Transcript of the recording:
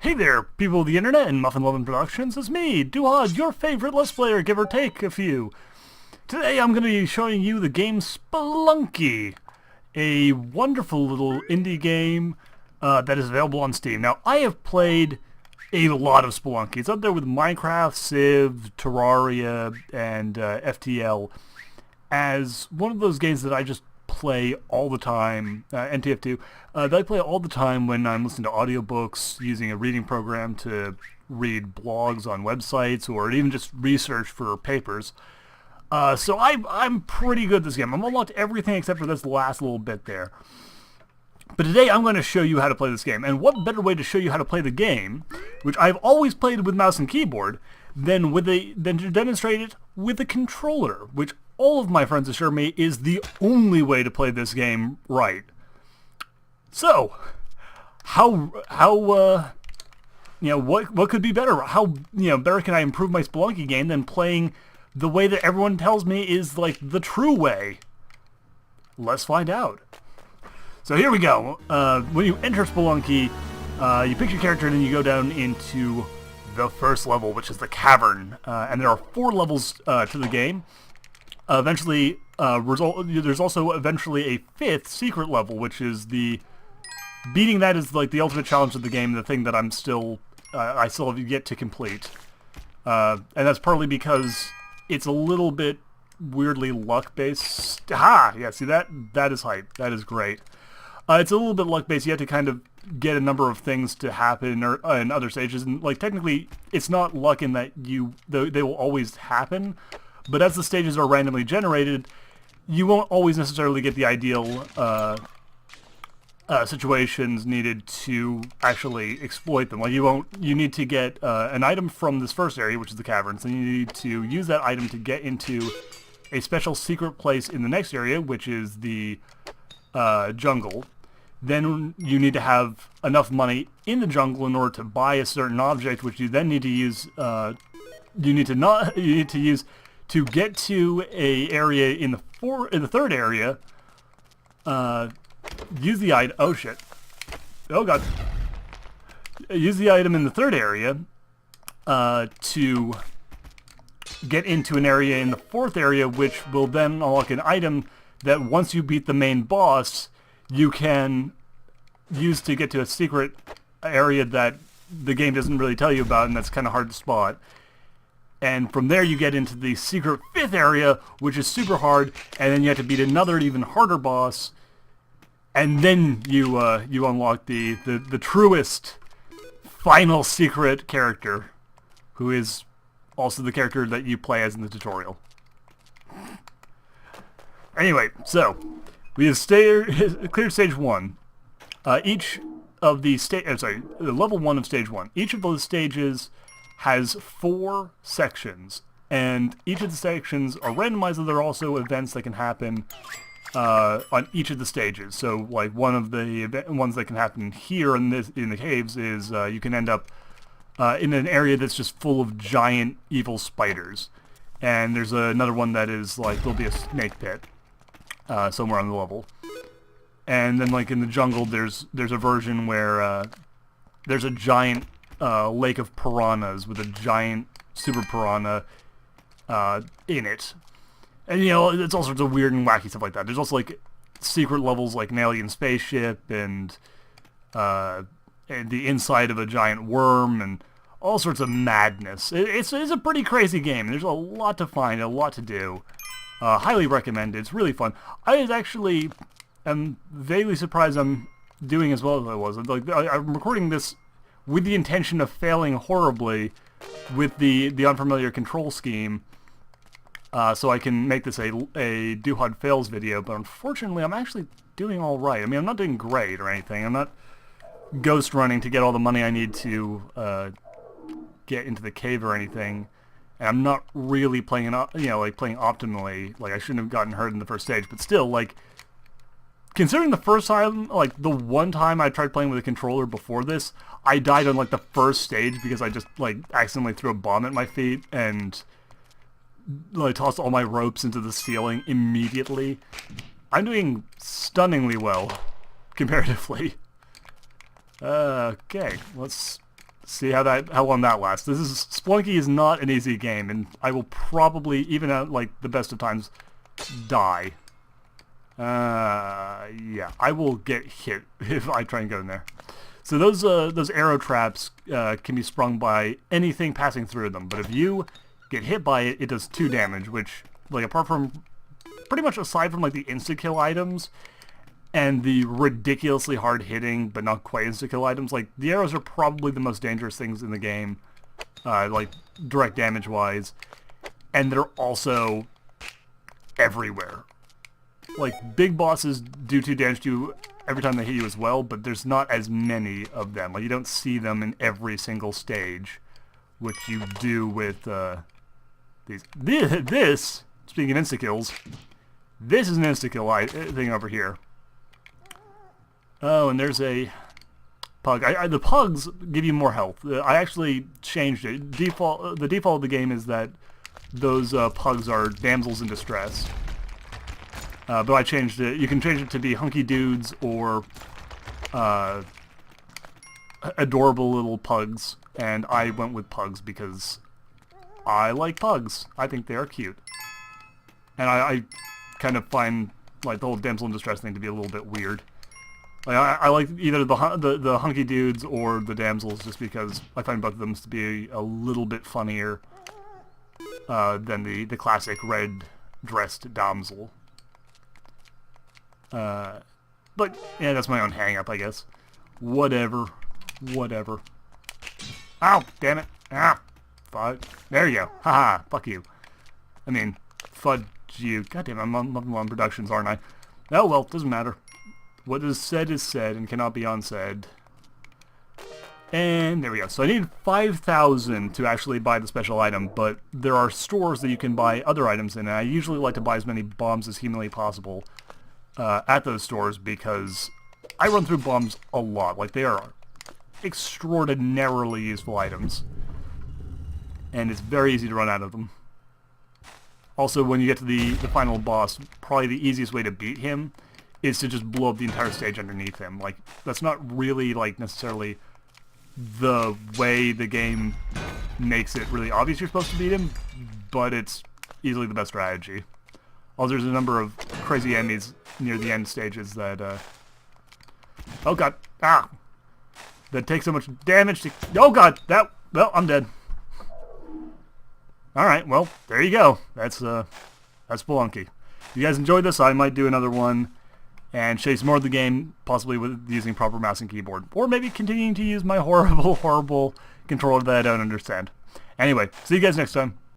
Hey there, people of the internet and Muffin Lovin' Productions. It's me, Duhad, your favorite Let's Player, give or take a few. Today I'm going to be showing you the game Splunky, a wonderful little indie game that is available on Steam. Now, I have played a lot of Spelunky. It's up there with Minecraft, Civ, Terraria, and FTL as one of those games that I just play all the time, NTF2, that I play all the time when I'm listening to audiobooks, using a reading program to read blogs on websites, or even just research for papers. So I'm pretty good at this game. I'm unlocked everything except for this last little bit there. But today I'm going to show you how to play this game. And what better way to show you how to play the game, which I've always played with mouse and keyboard, than to demonstrate it with a controller, which all of my friends assure me is the only way to play this game right. So, what could be better? How better can I improve my Spelunky game than playing the way that everyone tells me is like the true way? Let's find out. So here we go. When you enter Spelunky, you pick your character and then you go down into the first level, which is the cavern. And there are 4 levels to the game. Eventually, there's also eventually a 5th secret level, which is beating that is like the ultimate challenge of the game, the thing that I still have yet to complete. And that's partly because it's a little bit weirdly luck-based. Yeah, see that? That is hype. That is great. It's a little bit luck-based. You have to kind of get a number of things to happen in other stages, and like technically, it's not luck in that they will always happen. But as the stages are randomly generated, you won't always necessarily get the ideal situations needed to actually exploit them. Like you need to get an item from this first area, which is the caverns, and you need to use that item to get into a special secret place in the next area, which is the jungle. Then you need to have enough money in the jungle in order to buy a certain object, which you then need to use. You need to use to get to a area in the third area. Use the item. Oh shit! Oh god! Use the item in the third area to get into an area in the 4th area, which will then unlock an item that once you beat the main boss, you can use to get to a secret area that the game doesn't really tell you about, and that's kind of hard to spot. And from there you get into the secret 5th area, which is super hard, and then you have to beat another even harder boss, and then you unlock the truest final secret character, who is also the character that you play as in the tutorial. Anyway, so we have cleared stage 1. Each of the level 1 of stage 1. Each of those stages has 4 sections, and each of the sections are randomized, and there are also events that can happen on each of the stages. So, like one of the ones that can happen here in the caves is you can end up in an area that's just full of giant evil spiders, and there's another one that is like there'll be a snake pit somewhere on the level. And then, like in the jungle, there's a version where there's a giant lake of piranhas with a giant super piranha in it, and it's all sorts of weird and wacky stuff like that. There's also like secret levels like an alien spaceship and the inside of a giant worm and all sorts of madness. It's a pretty crazy game. There's a lot to find, a lot to do. Highly recommend it. It's really fun. I actually am vaguely surprised I'm doing as well as I was. Like I'm recording this with the intention of failing horribly with the unfamiliar control scheme, so I can make this a Duhad fails video. But unfortunately, I'm actually doing all right. I mean, I'm not doing great or anything. I'm not ghost running to get all the money I need to get into the cave or anything. And I'm not really playing playing optimally. Like I shouldn't have gotten hurt in the first stage, but still, like considering the first time, like the one time I tried playing with a controller before this, I died on like the first stage because I just like accidentally threw a bomb at my feet and like tossed all my ropes into the ceiling immediately. I'm doing stunningly well comparatively. Okay, let's See how long that lasts. Splunky is not an easy game, and I will probably, even at like the best of times, die. Yeah, I will get hit if I try and go in there. So those arrow traps can be sprung by anything passing through them, but if you get hit by it, it does 2 damage, which, like, apart from, pretty much aside from like the insta-kill items, and the ridiculously hard-hitting, but not quite insta-kill items, like, the arrows are probably the most dangerous things in the game, like, direct damage-wise, and they're also everywhere. Like, big bosses do 2 damage to you every time they hit you as well, but there's not as many of them. Like, you don't see them in every single stage, which you do with, these. This, speaking of insta-kills, this is an insta-kill thing over here. Oh, and there's a pug. The pugs give you more health. I actually changed it. The default of the game is that those pugs are damsels in distress. But I changed it. You can change it to be hunky dudes or adorable little pugs. And I went with pugs because I like pugs. I think they are cute. And I kind of find like the whole damsel in distress thing to be a little bit weird. Like, I like either the hunky dudes or the damsels just because I find both of them to be a little bit funnier than the classic red-dressed damsel. But, yeah, that's my own hang-up, I guess. Whatever. Ow! Damn it! Ah! Fuck. There you go. Haha! Fuck you. I mean, fudge you. Goddamn, I'm on productions, aren't I? Oh well, doesn't matter. What is said and cannot be unsaid. And there we go. So I need 5,000 to actually buy the special item, but there are stores that you can buy other items in, and I usually like to buy as many bombs as humanly possible at those stores because I run through bombs a lot. Like, they are extraordinarily useful items, and it's very easy to run out of them. Also, when you get to the final boss, probably the easiest way to beat him is to just blow up the entire stage underneath him. Like, that's not really, like, necessarily the way the game makes it really obvious you're supposed to beat him, but it's easily the best strategy. Also, there's a number of crazy enemies near the end stages that, oh god, ah! That take so much damage to, oh god, well, I'm dead. Alright, well, there you go. That's Splunky. If you guys enjoyed this, I might do another one and show you some more of the game, possibly with using proper mouse and keyboard. Or maybe continuing to use my horrible controller that I don't understand. Anyway, see you guys next time.